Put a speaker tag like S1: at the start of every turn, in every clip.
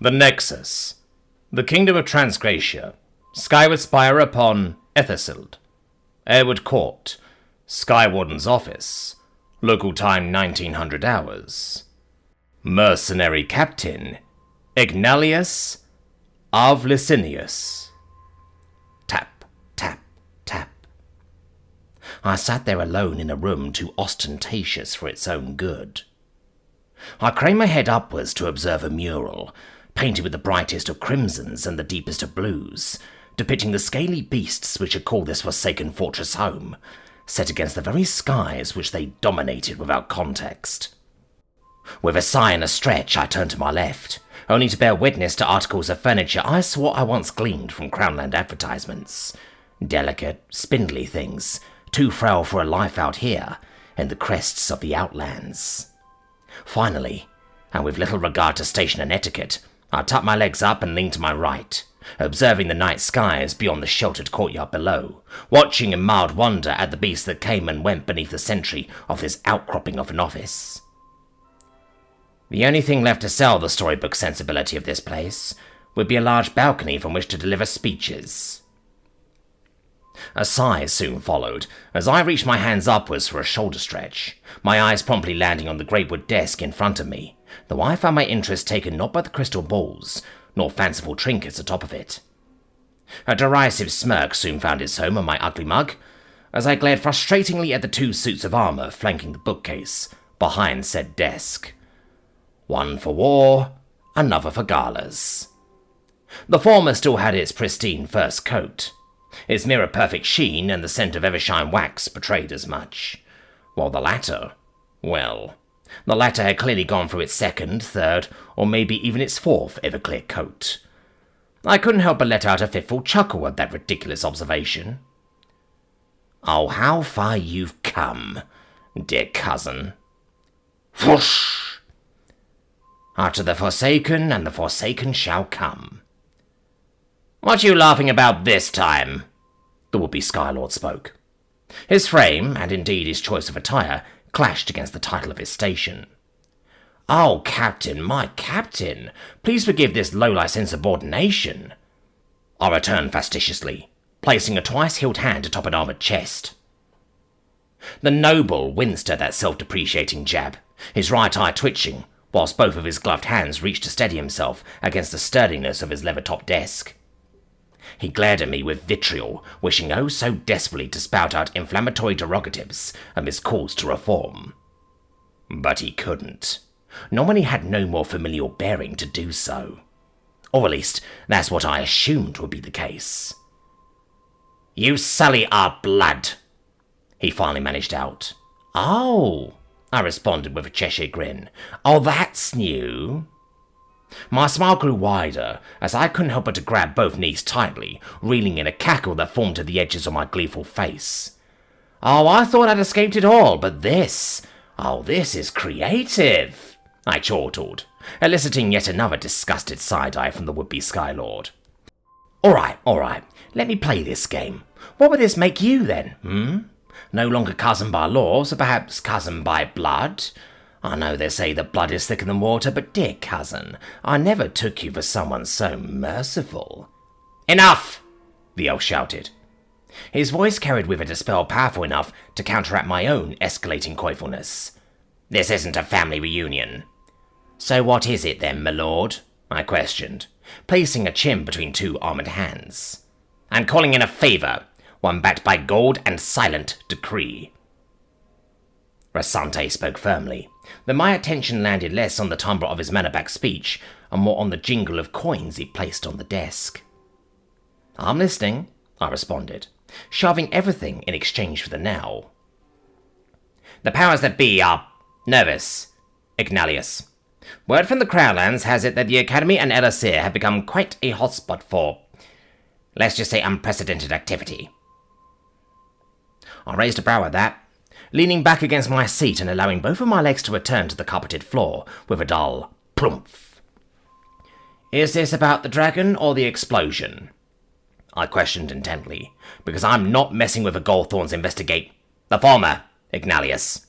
S1: The Nexus. The Kingdom of Transgratia. Skyward Spire upon Ethersild. Airwood Court. Skywarden's office. Local time 1900 hours. Mercenary Captain Ignalius Avlicinius. Tap, tap, tap. I sat there alone in a room too ostentatious for its own good. I craned my head upwards to observe a mural, painted with the brightest of crimsons and the deepest of blues, depicting the scaly beasts which had called this forsaken fortress home, set against the very skies which they dominated without context. With a sigh and a stretch, I turned to my left, only to bear witness to articles of furniture I swore I once gleaned from Crownland advertisements. Delicate, spindly things, too frail for a life out here, in the crests of the outlands. Finally, and with little regard to station and etiquette, I tucked my legs up and leaned to my right, observing the night skies beyond the sheltered courtyard below, watching in mild wonder at the beasts that came and went beneath the sentry of this outcropping of an office. The only thing left to sell the storybook sensibility of this place would be a large balcony from which to deliver speeches. A sigh soon followed, as I reached my hands upwards for a shoulder stretch, my eyes promptly landing on the great wood desk in front of me, though I found my interest taken not by the crystal balls, nor fanciful trinkets atop of it. A derisive smirk soon found its home on my ugly mug, as I glared frustratingly at the two suits of armour flanking the bookcase behind said desk. One for war, another for galas. The former still had its pristine first coat. Its mirror-perfect sheen and the scent of Evershine wax betrayed as much, while the latter, well, the latter had clearly gone through its second, third, or maybe even its fourth Everclear coat. I couldn't help but let out a fitful chuckle at that ridiculous observation. Oh, how far you've come, dear cousin. Whoosh! After the Forsaken, and the Forsaken shall come. What are you laughing about this time? The would-be Skylord spoke. His frame, and indeed his choice of attire, clashed against the title of his station. Oh, Captain, my Captain, please forgive this low-lice insubordination. I returned facetiously, placing a twice-heeled hand atop an armoured chest. The noble winced at that self-depreciating jab, his right eye twitching, whilst both of his gloved hands reached to steady himself against the sturdiness of his leather-topped desk. He glared at me with vitriol, wishing oh so desperately to spout out inflammatory derogatives amidst calls to reform. But he couldn't, not when he had no more familial bearing to do so. Or at least, that's what I assumed would be the case. You sully our blood, he finally managed out. Oh, I responded with a Cheshire grin. Oh, that's new. My smile grew wider, as I couldn't help but to grab both knees tightly, reeling in a cackle that formed at the edges of my gleeful face. Oh, I thought I'd escaped it all, but this is creative, I chortled, eliciting yet another disgusted side-eye from the would-be Skylord. All right, let me play this game. What would this make you, then, No longer cousin by law, so perhaps cousin by blood? I know they say that blood is thicker than water, but dear cousin, I never took you for someone so merciful. Enough! The elf shouted. His voice carried with it a spell powerful enough to counteract my own escalating coyfulness. This isn't a family reunion. So what is it then, my lord? I questioned, placing a chin between two armoured hands. I'm calling in a favour, one backed by gold and silent decree. Rasante spoke firmly, though my attention landed less on the timbre of his manner-back speech and more on the jingle of coins he placed on the desk. I'm listening, I responded, shoving everything in exchange for the now. The powers that be are nervous, Ignalius. Word from the Crownlands has it that the Academy and Elasir have become quite a hotspot for, let's just say, unprecedented activity. I raised a brow at that, leaning back against my seat and allowing both of my legs to return to the carpeted floor with a dull plumph. Is this about the dragon or the explosion? I questioned intently, because I'm not messing with a Goldthorn's investigate. The former, Ignalius.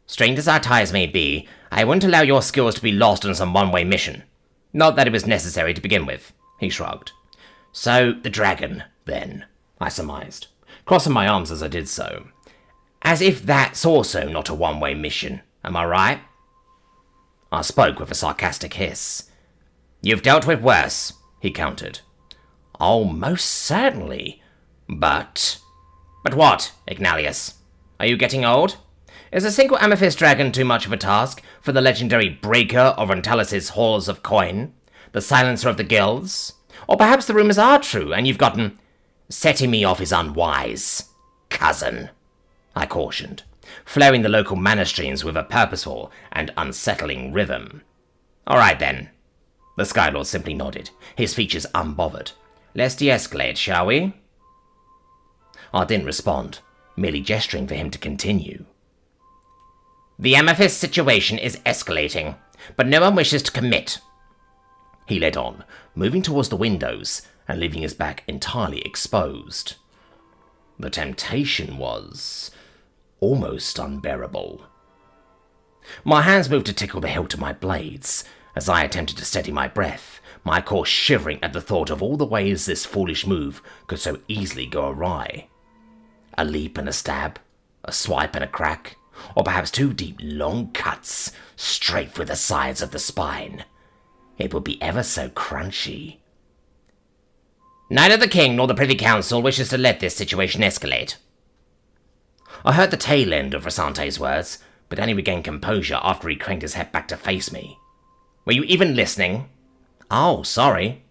S1: Strange as our ties may be, I wouldn't allow your skills to be lost on some one-way mission. Not that it was necessary to begin with, he shrugged. So, the dragon, then, I surmised, crossing my arms as I did so. As if that's also not a one-way mission, am I right? I spoke with a sarcastic hiss. You've dealt with worse, he countered. Oh, most certainly. But what, Ignalius? Are you getting old? Is a single amethyst dragon too much of a task for the legendary breaker of Antalus's halls of coin, the silencer of the guilds? Or perhaps the rumours are true, and you've gotten... Setting me off is unwise, cousin, I cautioned, flaring the local mana streams with a purposeful and unsettling rhythm. All right, then. The Skylord simply nodded, his features unbothered. Let's de-escalate, shall we? I didn't respond, merely gesturing for him to continue. The amethyst situation is escalating, but no one wishes to commit. He led on, moving towards the windows and leaving his back entirely exposed. The temptation was almost unbearable. My hands moved to tickle the hilt of my blades as I attempted to steady my breath, my core shivering at the thought of all the ways this foolish move could so easily go awry. A leap and a stab, a swipe and a crack, or perhaps two deep, long cuts straight through the sides of the spine. It would be ever so crunchy. Neither the king nor the Privy Council wishes to let this situation escalate. I heard the tail end of Rasante's words, but only regained composure after he craned his head back to face me. Were you even listening? Oh, sorry,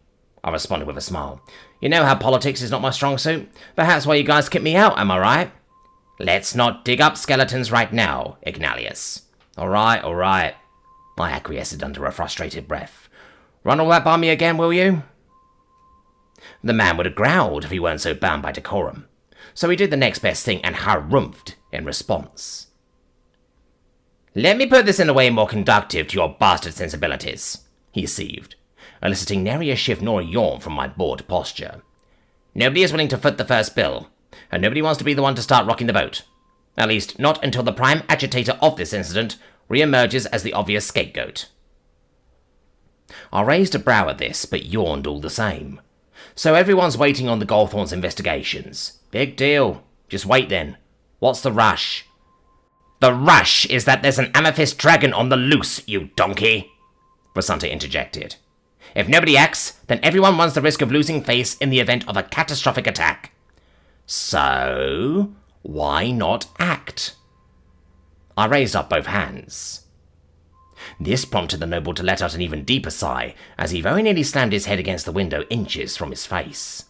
S1: I responded with a smile. You know how politics is not my strong suit? Perhaps why you guys kicked me out, am I right? Let's not dig up skeletons right now, Ignalius. All right, I acquiesced under a frustrated breath. Run all that by me again, will you? The man would have growled if he weren't so bound by decorum, so he did the next best thing and harumphed in response. Let me put this in a way more conducive to your bastard sensibilities, he seethed, eliciting nary a shift nor a yawn from my bored posture. Nobody is willing to foot the first bill, and nobody wants to be the one to start rocking the boat. At least, not until the prime agitator of this incident re-emerges as the obvious scapegoat. I raised a brow at this, but yawned all the same. So everyone's waiting on the Goldthorns' investigations. Big deal. Just wait then. What's the rush? The rush is that there's an amethyst dragon on the loose, you donkey, Rasante interjected. If nobody acts, then everyone runs the risk of losing face in the event of a catastrophic attack. So, why not act? I raised up both hands. This prompted the noble to let out an even deeper sigh, as he very nearly slammed his head against the window inches from his face.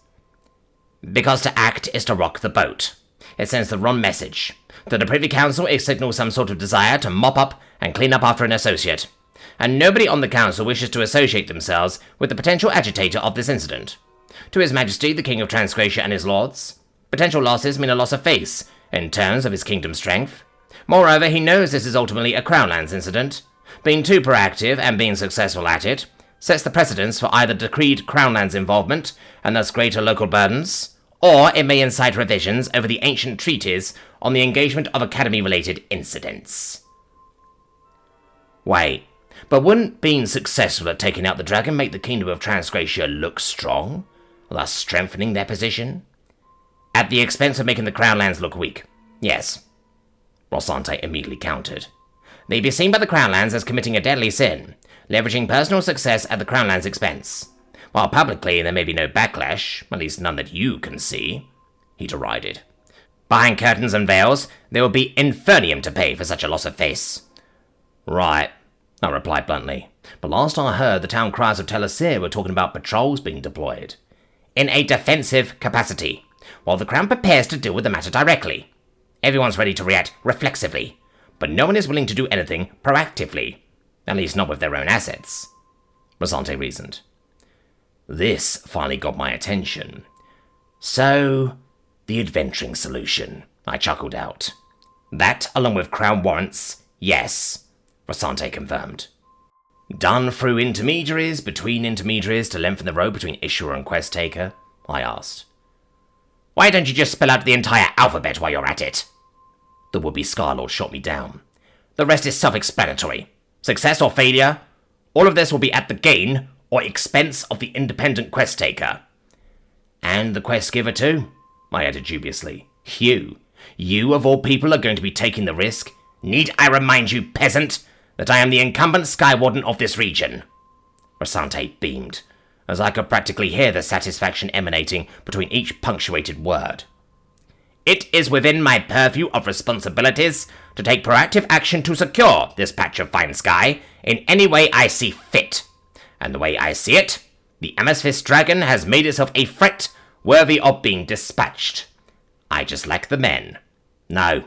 S1: Because to act is to rock the boat. It sends the wrong message. To the Privy Council, it signals some sort of desire to mop up and clean up after an associate. And nobody on the council wishes to associate themselves with the potential agitator of this incident. To His Majesty, the King of Transgratia and his lords, potential losses mean a loss of face, in terms of his kingdom's strength. Moreover, he knows this is ultimately a Crown Lands incident. Being too proactive and being successful at it sets the precedence for either decreed Crown Lands involvement and thus greater local burdens, or it may incite revisions over the ancient treaties on the engagement of Academy-related incidents. Wait, but wouldn't being successful at taking out the dragon make the Kingdom of Transgratia look strong, thus strengthening their position? At the expense of making the Crown Lands look weak, yes, Rosante immediately countered. They'd be seen by the Crown Lands as committing a deadly sin, leveraging personal success at the Crown Lands' expense. While publicly there may be no backlash, at least none that you can see, he derided. Behind curtains and veils, there will be infernium to pay for such a loss of face. Right, I replied bluntly, but last I heard the town criers of Telesir were talking about patrols being deployed. In a defensive capacity, while the Crown prepares to deal with the matter directly. Everyone's ready to react reflexively, but no one is willing to do anything proactively, at least not with their own assets, Rosante reasoned. This finally got my attention. So, the adventuring solution, I chuckled out. That, along with Crown warrants, yes, Rosante confirmed. Done through intermediaries, between intermediaries to lengthen the road between issuer and quest taker, I asked. Why don't you just spell out the entire alphabet while you're at it? The would-be Skylord shot me down. The rest is self-explanatory. Success or failure, all of this will be at the gain or expense of the independent quest taker. And the quest giver too, I added dubiously. You of all people are going to be taking the risk. Need I remind you, peasant, that I am the incumbent Skywarden of this region? Rosante beamed, as I could practically hear the satisfaction emanating between each punctuated word. It is within my purview of responsibilities to take proactive action to secure this patch of fine sky in any way I see fit. And the way I see it, the Amethyst's dragon has made itself a threat worthy of being dispatched. I just lack the men. No,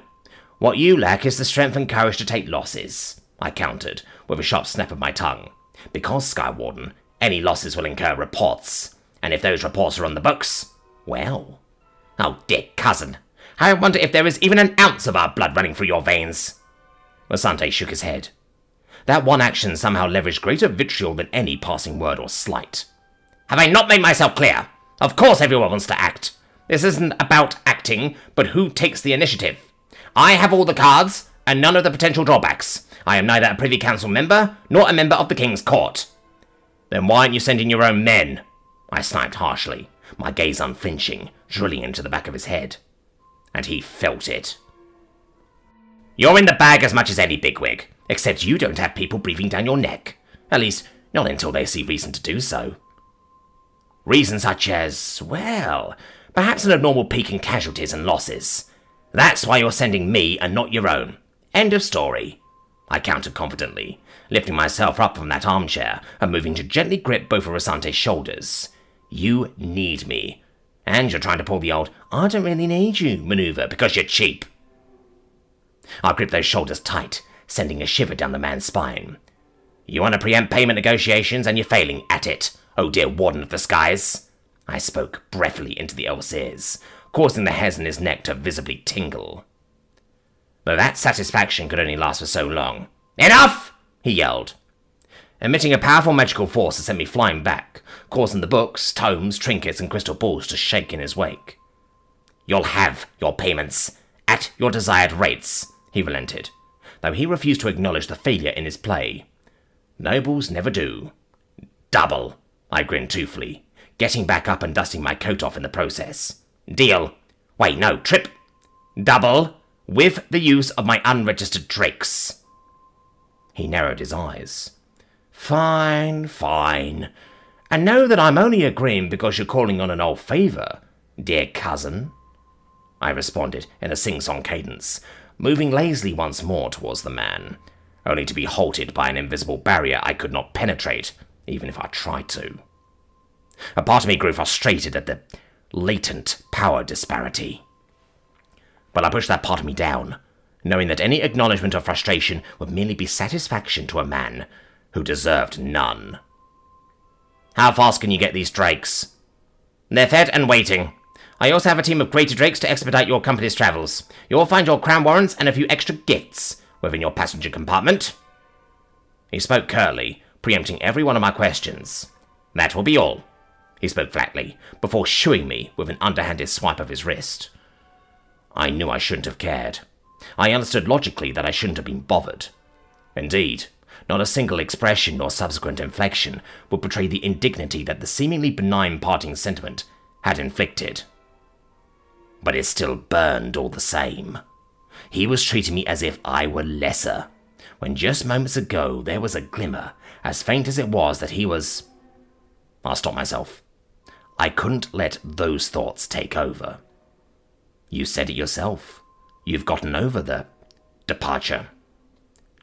S1: what you lack is the strength and courage to take losses, I countered, with a sharp snap of my tongue. Because, Skywarden, any losses will incur reports, and if those reports are on the books, well... Oh, dear cousin, I wonder if there is even an ounce of our blood running through your veins. Rosante shook his head. That one action somehow leveraged greater vitriol than any passing word or slight. Have I not made myself clear? Of course everyone wants to act. This isn't about acting, but who takes the initiative. I have all the cards, and none of the potential drawbacks. I am neither a Privy Council member, nor a member of the King's Court. Then why aren't you sending your own men? I sniped harshly, my gaze unflinching, drilling into the back of his head. And he felt it. You're in the bag as much as any bigwig, except you don't have people breathing down your neck. At least, not until they see reason to do so. Reason such as, well, perhaps an abnormal peak in casualties and losses. That's why you're sending me and not your own. End of story. I countered confidently, lifting myself up from that armchair and moving to gently grip both of Rosante's shoulders. You need me. And you're trying to pull the old, I don't really need you maneuver because you're cheap. I gripped those shoulders tight, sending a shiver down the man's spine. You want to preempt payment negotiations and you're failing at it, oh dear Warden of the Skies. I spoke breathily into the elf's ears, causing the hairs on his neck to visibly tingle. Though that satisfaction could only last for so long. Enough! He yelled, emitting a powerful magical force that sent me flying back, causing the books, tomes, trinkets, and crystal balls to shake in his wake. You'll have your payments, at your desired rates, he relented, though he refused to acknowledge the failure in his play. Nobles never do. Double, I grinned toothfully, getting back up and dusting my coat off in the process. Deal. Wait, no, trip. Double, with the use of my unregistered tricks. He narrowed his eyes. Fine. And know that I'm only agreeing because you're calling on an old favour, dear cousin. I responded in a sing-song cadence, moving lazily once more towards the man, only to be halted by an invisible barrier I could not penetrate, even if I tried to. A part of me grew frustrated at the latent power disparity. But I pushed that part of me down, knowing that any acknowledgement of frustration would merely be satisfaction to a man who deserved none. How fast can you get these drakes? They're fed and waiting. I also have a team of greater drakes to expedite your company's travels. You'll find your crown warrants and a few extra gifts within your passenger compartment. He spoke curtly, preempting every one of my questions. That will be all, he spoke flatly, before shooing me with an underhanded swipe of his wrist. I knew I shouldn't have cared. I understood logically that I shouldn't have been bothered. Indeed, not a single expression or subsequent inflection would betray the indignity that the seemingly benign parting sentiment had inflicted. But it still burned all the same. He was treating me as if I were lesser, when just moments ago there was a glimmer, as faint as it was, that he was... I'll stop myself. I couldn't let those thoughts take over. You said it yourself. You've gotten over the departure.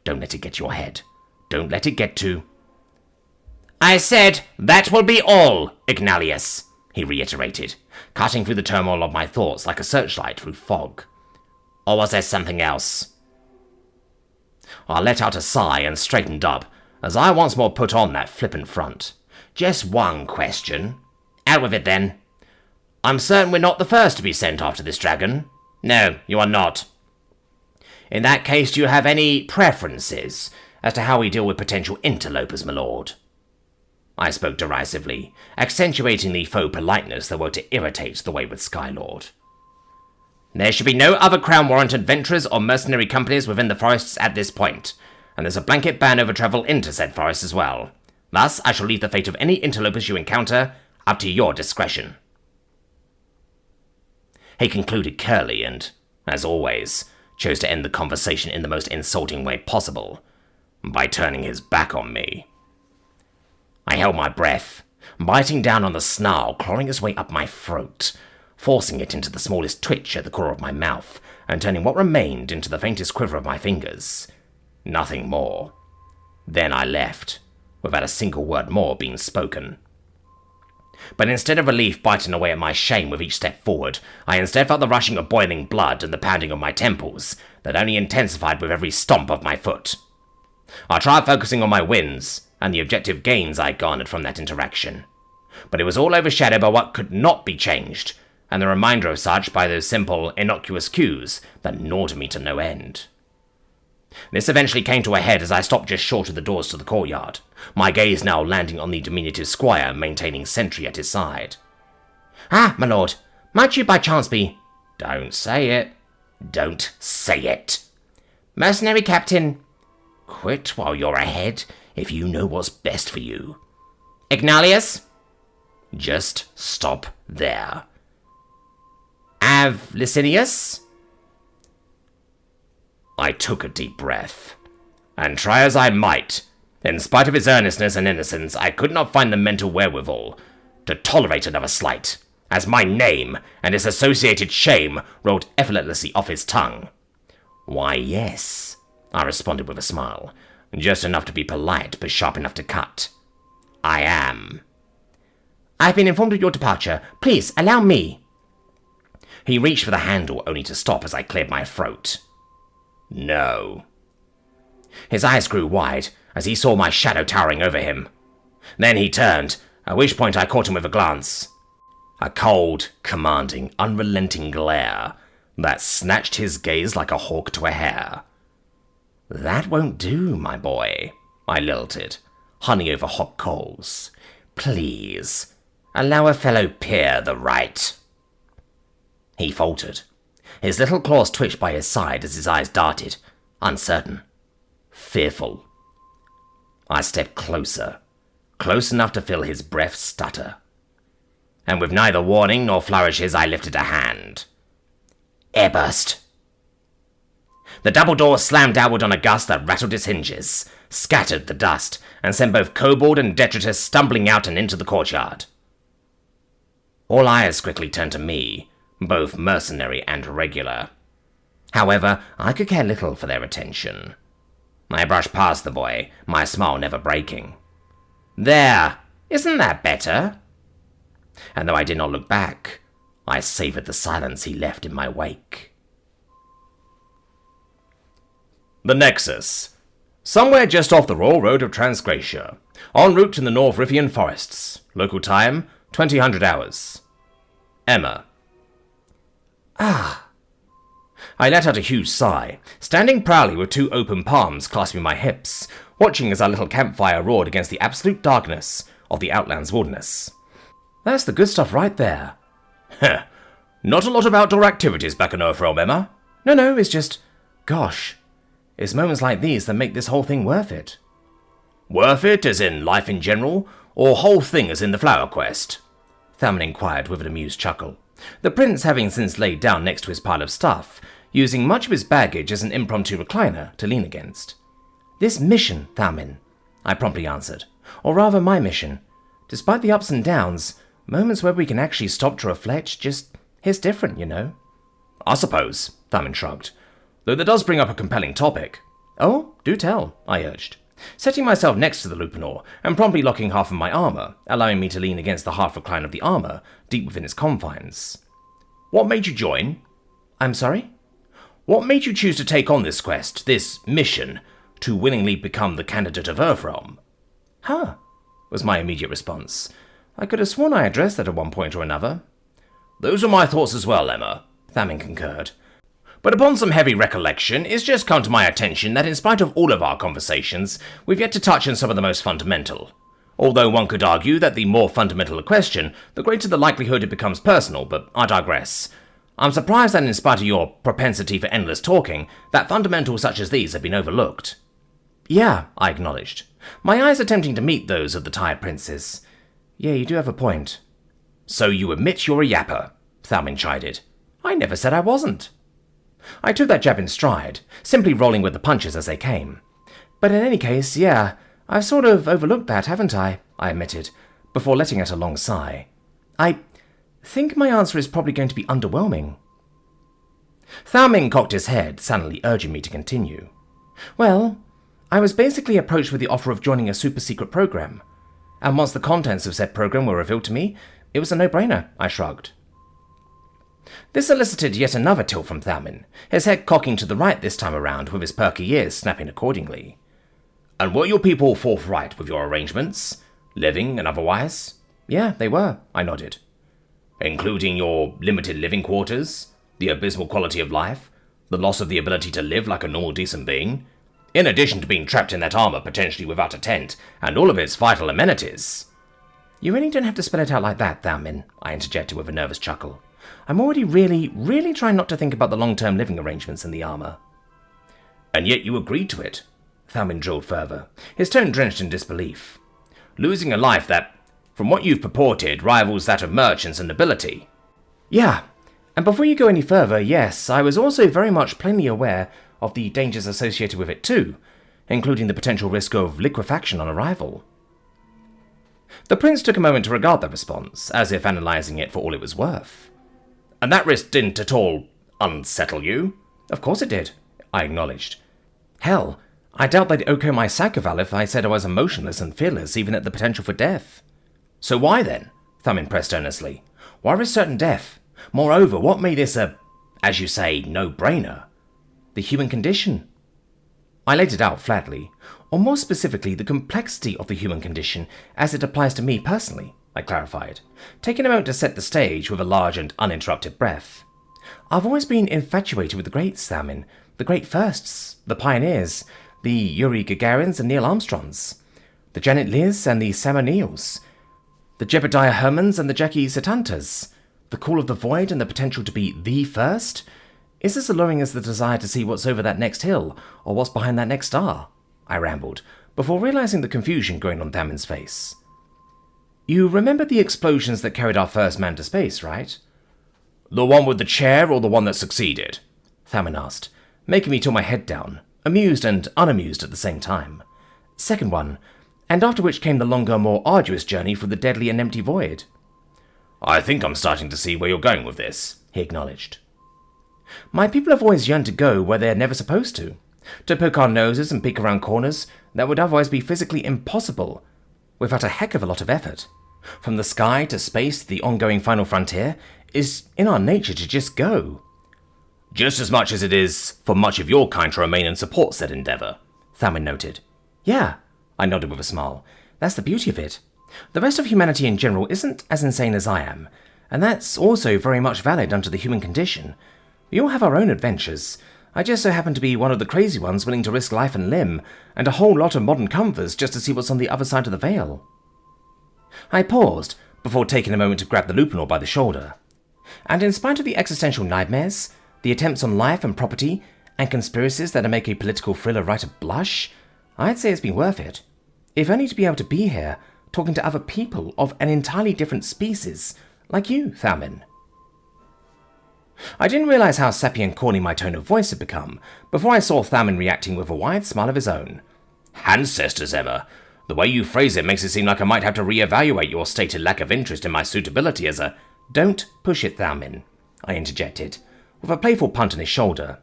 S1: Don't let it get to your head. Don't let it get to... I said, that will be all, Ignalius, he reiterated, cutting through the turmoil of my thoughts like a searchlight through fog. Or was there something else? I let out a sigh and straightened up, as I once more put on that flippant front. Just one question. Out with it, then. I'm certain we're not the first to be sent after this dragon. No, you are not. In that case, do you have any preferences as to how we deal with potential interlopers, my lord? I spoke derisively, accentuating the faux politeness that were to irritate the wayward Skylord. There should be no other crown warrant adventurers or mercenary companies within the forests at this point, and there's a blanket ban over travel into said forests as well. Thus, I shall leave the fate of any interlopers you encounter up to your discretion." He concluded curly and, as always, chose to end the conversation in the most insulting way possible, by turning his back on me. I held my breath, biting down on the snarl clawing its way up my throat, forcing it into the smallest twitch at the corner of my mouth, and turning what remained into the faintest quiver of my fingers. Nothing more. Then I left, without a single word more being spoken. But instead of relief biting away at my shame with each step forward, I instead felt the rushing of boiling blood and the pounding of my temples that only intensified with every stomp of my foot. I tried focusing on my wins and the objective gains I garnered from that interaction, but it was all overshadowed by what could not be changed, and the reminder of such by those simple, innocuous cues that gnawed me to no end. This eventually came to a head as I stopped just short of the doors to the courtyard, my gaze now landing on the diminutive squire maintaining sentry at his side. "Ah, my lord, might you by chance be—" "Don't say it. Don't say it." "Mercenary captain." "Quit while you're ahead, if you know what's best for you." "Ignalius." "Just stop there." "Licinius." I took a deep breath, and try as I might, in spite of his earnestness and innocence, I could not find the mental wherewithal to tolerate another slight, as my name and its associated shame rolled effortlessly off his tongue. "Why, yes," I responded with a smile, just enough to be polite but sharp enough to cut. "I am." "I've been informed of your departure. Please, allow me." He reached for the handle only to stop as I cleared my throat. "No." His eyes grew wide as he saw my shadow towering over him. Then he turned, at which point I caught him with a glance. A cold, commanding, unrelenting glare that snatched his gaze like a hawk to a hare. "That won't do, my boy," I lilted, honey over hot coals. "Please, allow a fellow peer the right." He faltered. His little claws twitched by his side as his eyes darted, uncertain, fearful. I stepped closer, close enough to feel his breath stutter. And with neither warning nor flourishes, I lifted a hand. Airburst. The double door slammed outward on a gust that rattled its hinges, scattered the dust, and sent both Kobold and Detritus stumbling out and into the courtyard. All eyes quickly turned to me, both mercenary and regular. However, I could care little for their attention. I brushed past the boy, my smile never breaking. "There! Isn't that better?" And though I did not look back, I savoured the silence he left in my wake. The Nexus. Somewhere just off the Royal Road of Transgracia, en route to the North Riffian forests. Local time, 2000 hours. Emma. Ah. I let out a huge sigh, standing proudly with two open palms clasping my hips, watching as our little campfire roared against the absolute darkness of the Outlands wilderness. That's the good stuff right there. Heh. Not a lot of outdoor activities back in Earthrealm, Emma. No, it's just... Gosh. It's moments like these that make this whole thing worth it. Worth it as in life in general, or whole thing as in the flower quest? Thalman inquired with an amused chuckle, the prince having since laid down next to his pile of stuff, using much of his baggage as an impromptu recliner to lean against. This mission, Thalman, I promptly answered, or rather my mission. Despite the ups and downs, moments where we can actually stop to reflect just hits different, you know. I suppose, Thalman shrugged, though that does bring up a compelling topic. Oh, do tell, I urged, setting myself next to the Lupinor and promptly locking half of my armour, allowing me to lean against the half recline of the armour, deep within its confines. What made you join? I'm sorry? What made you choose to take on this quest, this mission, to willingly become the candidate of Earthrealm? Huh, was my immediate response. I could have sworn I addressed that at one point or another. Those were my thoughts as well, Emma, Thalman concurred. But upon some heavy recollection, it's just come to my attention that in spite of all of our conversations, we've yet to touch on some of the most fundamental. Although one could argue that the more fundamental a question, the greater the likelihood it becomes personal, but I digress. I'm surprised that in spite of your propensity for endless talking, that fundamentals such as these have been overlooked. Yeah, I acknowledged, my eyes attempting to meet those of the tired princess. Yeah, you do have a point. So you admit you're a yapper, Thalmin chided. I never said I wasn't. I took that jab in stride, simply rolling with the punches as they came. But in any case, yeah, I've sort of overlooked that, haven't I admitted, before letting out a long sigh. I think my answer is probably going to be underwhelming. Thalmin cocked his head, suddenly urging me to continue. Well, I was basically approached with the offer of joining a super-secret program, and once the contents of said program were revealed to me, it was a no-brainer, I shrugged. This elicited yet another tilt from Thalmin, his head cocking to the right this time around, with his perky ears snapping accordingly. And were your people forthright with your arrangements, living and otherwise? Yeah, they were, I nodded. Including your limited living quarters, the abysmal quality of life, the loss of the ability to live like a normal decent being, in addition to being trapped in that armor potentially without a tent, and all of its vital amenities. You really don't have to spell it out like that, Thalmin, I interjected with a nervous chuckle. I'm already really trying not to think about the long-term living arrangements in the armor. And yet you agreed to it, Thalmin drilled further, his tone drenched in disbelief. Losing a life that, from what you've purported, rivals that of merchants and nobility. Yeah, and before you go any further, yes, I was also very much plainly aware of the dangers associated with it too, including the potential risk of liquefaction on arrival. The prince took a moment to regard that response, as if analysing it for all it was worth. And that risk didn't at all unsettle you? Of course it did, I acknowledged. Hell, I doubt they'd okay my sacrifice if I said I was emotionless and fearless even at the potential for death. So why then? Thalmin pressed earnestly. Why risk certain death? Moreover, what made this a, as you say, no-brainer? The human condition. I laid it out flatly, or more specifically, the complexity of the human condition as it applies to me personally, I clarified, taking a moment to set the stage with a large and uninterrupted breath. I've always been infatuated with the greats, Thalmin, the great firsts, the pioneers, the Yuri Gagarins and Neil Armstrongs, the Janet Leighs and the Sam O'Neills, the Jebediah Hermans and the Jackie Satantas, the call of the void and the potential to be the first. Is as alluring as the desire to see what's over that next hill, or what's behind that next star? I rambled, before realizing the confusion growing on Thalmin's face. You remember the explosions that carried our first man to space, right? The one with the chair or the one that succeeded? Thalmin asked, making me tilt my head down, amused and unamused at the same time. Second one, and after which came the longer, more arduous journey through the deadly and empty void. I think I'm starting to see where you're going with this, he acknowledged. My people have always yearned to go where they're never supposed to poke our noses and peek around corners that would otherwise be physically impossible, without a heck of a lot of effort. From the sky to space to the ongoing final frontier, is in our nature to just go. Just as much as it is for much of your kind to remain and support said endeavour, Thalmin noted. Yeah, I nodded with a smile. That's the beauty of it. The rest of humanity in general isn't as insane as I am, and that's also very much valid under the human condition. We all have our own adventures. I just so happen to be one of the crazy ones willing to risk life and limb, and a whole lot of modern comforts just to see what's on the other side of the veil. I paused, before taking a moment to grab the Lupinor by the shoulder. And in spite of the existential nightmares, the attempts on life and property, and conspiracies that make a political thriller writer blush, I'd say it's been worth it. If only to be able to be here, talking to other people of an entirely different species, like you, Thalmin. I didn't realize how sappy and corny my tone of voice had become before I saw Thalmin reacting with a wide smile of his own. Ancestors, Emma. The way you phrase it makes it seem like I might have to re-evaluate your stated lack of interest in my suitability as a... Don't push it, Thalmin, I interjected, with a playful punt on his shoulder.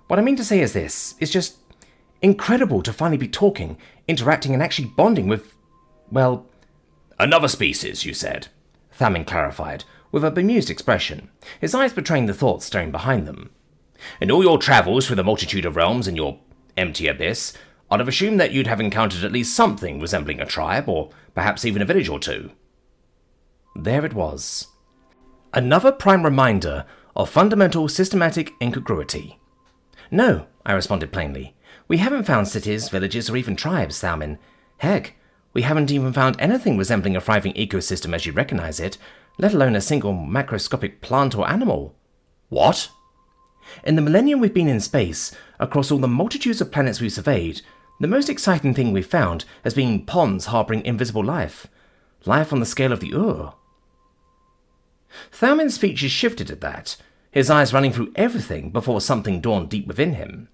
S1: What I mean to say is this. It's just incredible to finally be talking, interacting and actually bonding with, well... Another species, you said, Thalmin clarified, with a bemused expression, his eyes betraying the thoughts stirring behind them. In all your travels through the multitude of realms in your empty abyss, I'd have assumed that you'd have encountered at least something resembling a tribe, or perhaps even a village or two. There it was. Another prime reminder of fundamental systematic incongruity. No, I responded plainly. We haven't found cities, villages, or even tribes, Thalmin. Heck, we haven't even found anything resembling a thriving ecosystem as you recognize it, let alone a single macroscopic plant or animal. What? In the millennium we've been in space, across all the multitudes of planets we've surveyed, The most exciting thing we've found has been ponds harboring invisible life. Life on the scale of the Ur. Thalmin's features shifted at that, his eyes running through everything before something dawned deep within him.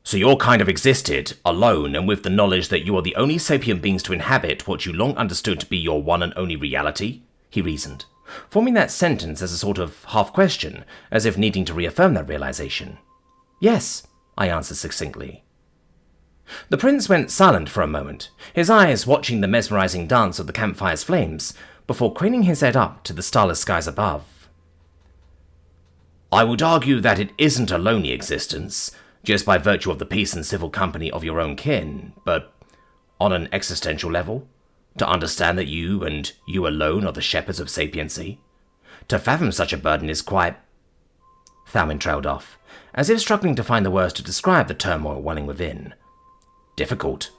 S1: So you're kind of existed, alone and with the knowledge that you are the only sapient beings to inhabit what you long understood to be your one and only reality? He reasoned, forming that sentence as a sort of half-question, as if needing to reaffirm that realization. Yes, I answered succinctly. The prince went silent for a moment, his eyes watching the mesmerizing dance of the campfire's flames, before craning his head up to the starless skies above. I would argue that it isn't a lonely existence, just by virtue of the peace and civil company of your own kin, but on an existential level, to understand that you and you alone are the shepherds of sapiency, to fathom such a burden is quite... Thalmin trailed off, as if struggling to find the words to describe the turmoil welling within. Difficult.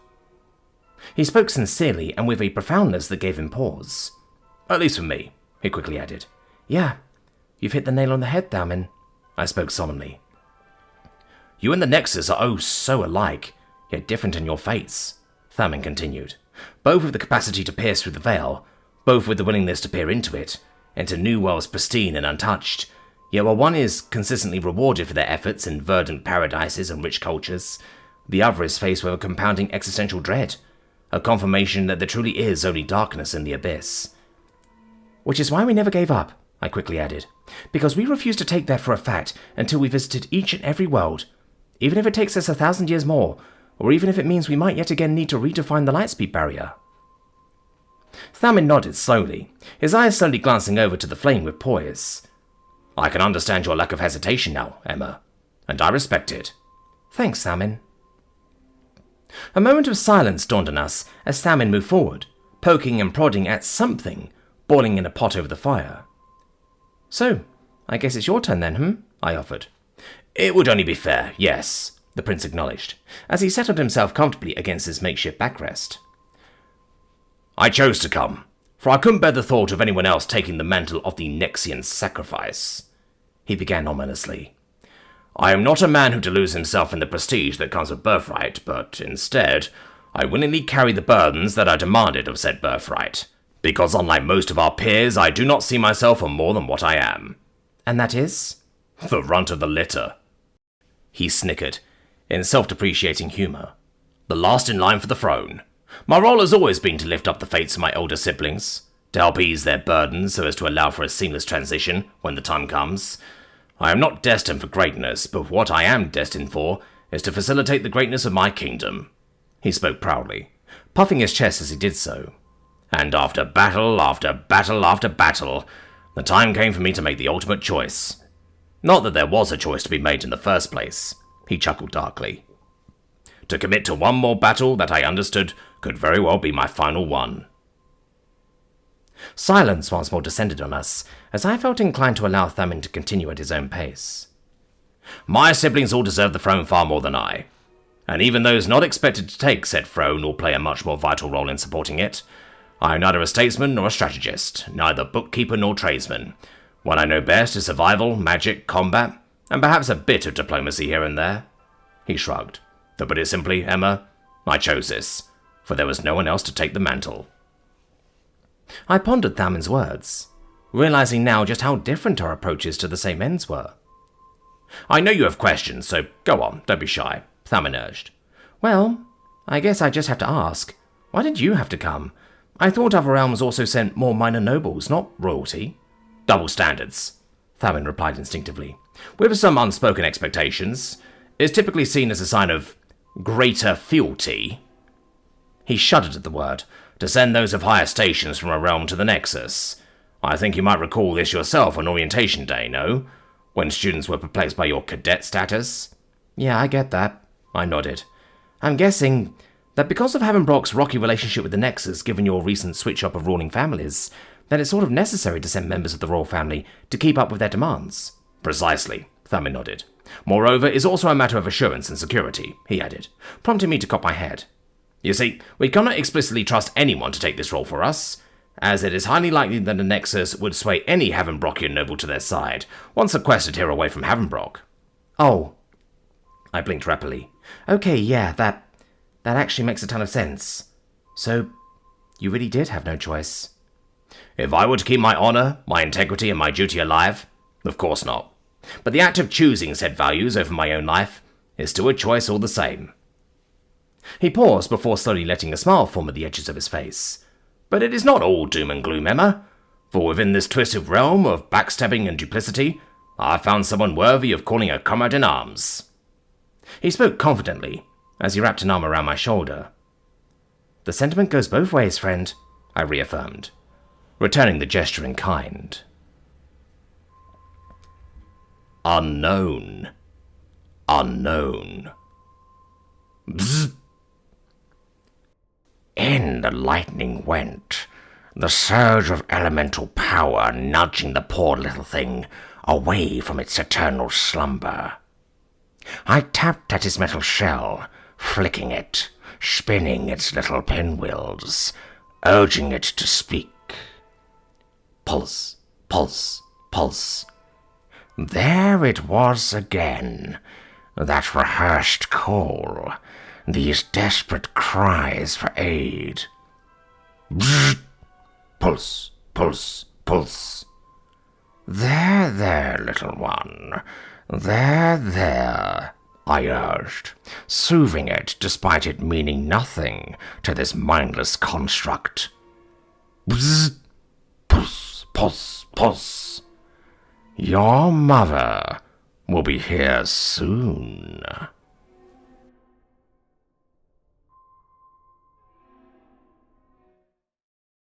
S1: He spoke sincerely and with a profoundness that gave him pause. At least for me, he quickly added. Yeah, you've hit the nail on the head, Thalmin, I spoke solemnly. You and the Nexus are oh so alike, yet different in your fates, Thalmin continued, both with the capacity to pierce through the veil, both with the willingness to peer into it, into new worlds pristine and untouched, yet while one is consistently rewarded for their efforts in verdant paradises and rich cultures, the other is faced with a compounding existential dread, a confirmation that there truly is only darkness in the abyss. Which is why we never gave up, I quickly added, because we refused to take that for a fact until we visited each and every world, even if it takes us 1,000 years more, or even if it means we might yet again need to redefine the lightspeed barrier. Thalmin nodded slowly, his eyes slowly glancing over to the flame with poise. I can understand your lack of hesitation now, Emma, and I respect it. Thanks, Thalmin. A moment of silence dawned on us as Thalmin moved forward, poking and prodding at something boiling in a pot over the fire. So, I guess it's your turn then, I offered. It would only be fair, yes, the prince acknowledged, as he settled himself comfortably against his makeshift backrest. I chose to come, for I couldn't bear the thought of anyone else taking the mantle of the Nexian sacrifice, he began ominously. I am not a man who deludes himself in the prestige that comes with birthright, but instead, I willingly carry the burdens that are demanded of said birthright, because unlike most of our peers, I do not see myself for more than what I am. And that is? The runt of the litter. He snickered, in self-depreciating humour. The last in line for the throne. My role has always been to lift up the fates of my older siblings, to help ease their burdens so as to allow for a seamless transition when the time comes. I am not destined for greatness, but what I am destined for is to facilitate the greatness of my kingdom. He spoke proudly, puffing his chest as he did so. And after battle after battle after battle, the time came for me to make the ultimate choice. Not that there was a choice to be made in the first place, he chuckled darkly. To commit to one more battle that I understood could very well be my final one. Silence once more descended on us, as I felt inclined to allow Thalmin to continue at his own pace. My siblings all deserve the throne far more than I, and even those not expected to take said throne will play a much more vital role in supporting it. I am neither a statesman nor a strategist, neither bookkeeper nor tradesman. What I know best is survival, magic, combat, and perhaps a bit of diplomacy here and there. He shrugged. To put it simply, Emma, I chose this, for there was no one else to take the mantle. I pondered Thalmin's words, realizing now just how different our approaches to the same ends were. I know you have questions, so go on, don't be shy, Thalmin urged. Well, I guess I just have to ask, why did you have to come? I thought other realms also sent more minor nobles, not royalty. Double standards, Thalmin replied instinctively. With some unspoken expectations, it's typically seen as a sign of greater fealty. He shuddered at the word, to send those of higher stations from a realm to the Nexus. I think you might recall this yourself on Orientation Day, no? When students were perplexed by your cadet status? Yeah, I get that, I nodded. I'm guessing that because of Havenbrock's rocky relationship with the Nexus, given your recent switch-up of ruling families, that it's sort of necessary to send members of the royal family to keep up with their demands. Precisely, Thalmin nodded. Moreover, it's also a matter of assurance and security, he added, prompting me to cock my head. You see, we cannot explicitly trust anyone to take this role for us, as it is highly likely that the Nexus would sway any Havenbrockian noble to their side, once sequestered here away from Havenbrock. Oh. I blinked rapidly. Okay, yeah, that That actually makes a ton of sense. So, you really did have no choice. If I were to keep my honor, my integrity, and my duty alive, of course not. But the act of choosing said values over my own life is still a choice all the same. He paused before slowly letting a smile form at the edges of his face. But it is not all doom and gloom, Emma. For within this twisted realm of backstabbing and duplicity, I found someone worthy of calling a comrade in arms. He spoke confidently, as he wrapped an arm around my shoulder. The sentiment goes both ways, friend, I reaffirmed, returning the gesture in kind. Unknown. Unknown. Bzz. In the lightning went, the surge of elemental power nudging the poor little thing away from its eternal slumber. I tapped at his metal shell, flicking it, spinning its little pinwheels, urging it to speak. Pulse, pulse, pulse. There it was again, that rehearsed call, these desperate cries for aid. Bzzz. Pulse, pulse, pulse. There, little one. There, I urged, soothing it despite it meaning nothing to this mindless construct. Bzzz. Pulse, pulse, pulse. Your mother will be here soon.